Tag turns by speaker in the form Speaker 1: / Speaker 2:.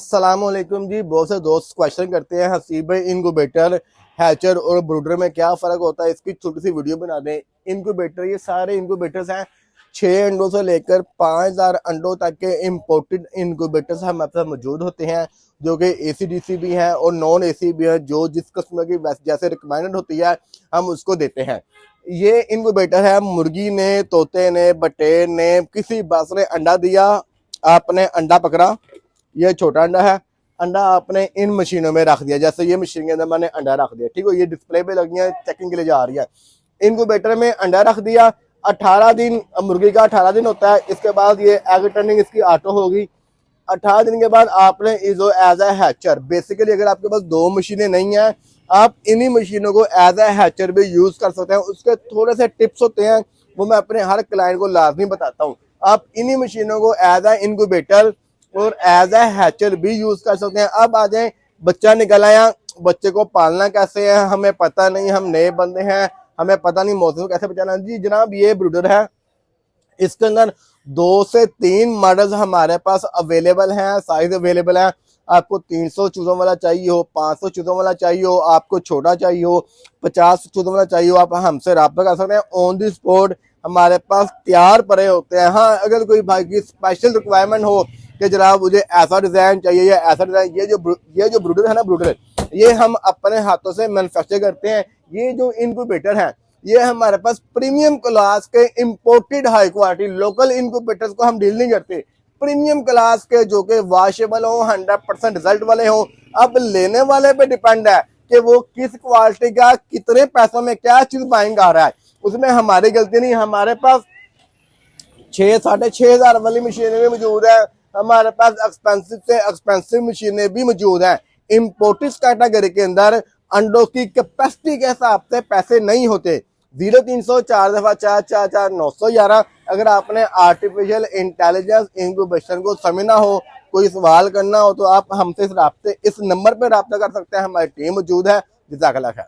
Speaker 1: अस्सलामुअलैकुम जी। बहुत से दोस्त क्वेश्चन करते हैं हसीब भाई इनक्यूबेटर, हैचर और ब्रूडर में क्या फ़र्क होता है, इसकी छोटी सी वीडियो बना दें। इनक्यूबेटर, ये सारे इनक्यूबेटर्स हैं 6 अंडों से लेकर 5000 अंडों तक के इम्पोर्टेड इनक्यूबेटर्स हमारे पास मौजूद होते हैं, जो कि AC/DC भी हैं और नॉन AC भी हैं। जो जिस कस्टमर की जैसे रिक्वायरमेंट होती है हम उसको देते हैं। ये इनक्यूबेटर है, मुर्गी ने, तोते ने, बटेर ने, किसी बास ने अंडा दिया, आपने अंडा पकड़ा, ये छोटा अंडा है, अंडा आपने इन मशीनों में रख दिया। जैसे ये मशीन के अंदर मैंने अंडा रख दिया, ठीक है, ये डिस्प्ले पे लगी है, चेकिंग के लिए जा रही है। इनक्यूबेटर में अंडा रख दिया, 18 दिन मुर्गी का 18 दिन होता है। इसके बाद ये एग टर्निंग इसकी ऑटो होगी। 18 दिन के बाद आपने इजो एज ए हैचर, बेसिकली अगर आपके पास 2 मशीनें नहीं है, आप इन्हीं मशीनों को एज ए हैचर भी यूज कर सकते हैं। उसके थोड़े से टिप्स होते हैं, वो मैं अपने हर क्लाइंट को लाजमी बताता हूँ। आप इन्हीं मशीनों को एज ए इनक्यूबेटर और एज ए हैचर भी यूज कर सकते हैं। अब आ जाए, बच्चा निकल आया, बच्चे को पालना कैसे है हमें पता नहीं, हम नए बंदे हैं, हमें पता नहीं मौसम कैसे बचाना। जी जनाब, ये ब्रूडर है, इसके अंदर 2 से 3 मॉडल्स हमारे पास अवेलेबल हैं, साइज अवेलेबल है। आपको 300 चूजों वाला चाहिए हो, 500 चूजों वाला चाहिए हो, आपको छोटा चाहिए हो, 50 चूजों वाला चाहिए हो, आप हमसे रब्ता कर सकते हैं। ऑन दी स्पॉट हमारे पास तैयार पड़े होते हैं। हाँ, अगर कोई भाई की स्पेशल रिक्वायरमेंट हो कि जनाब मुझे ऐसा डिजाइन चाहिए या ऐसा डिजाइन, ये जो ब्रूडर है ना, ब्रूडर ये हम अपने हाथों से मैन्युफैक्चर करते हैं। ये जो इनक्यूबेटर है, ये हमारे पास प्रीमियम क्लास के imported high quality local incubators को हम डील नहीं करते। प्रीमियम क्लास के जो कि वॉशेबल हो, 100% रिजल्ट वाले हो। अब लेने वाले पे डिपेंड है कि वो किस क्वालिटी का कितने पैसों में क्या चीज बाइंग आ रहा है, उसमें हमारी गलती नहीं। हमारे पास 6-6.5 हज़ार वाली मशीनें भी मौजूद है, हमारे पास एक्सपेंसिव से एक्सपेंसिव मशीनें भी मौजूद हैं। इम्पोर्टेड कैटेगरी के अंदर अंडों की कैपेसिटी के हिसाब से पैसे नहीं होते। 0300 4 दफा 4 4 4 911। अगर आपने आर्टिफिशियल इंटेलिजेंस इंक्यूबेशन को समझना हो, कोई सवाल करना हो, तो आप हमसे इस नंबर पर रब्ता कर सकते हैं। हमारी टीम मौजूद है। जज़ाकल्लाह खैर।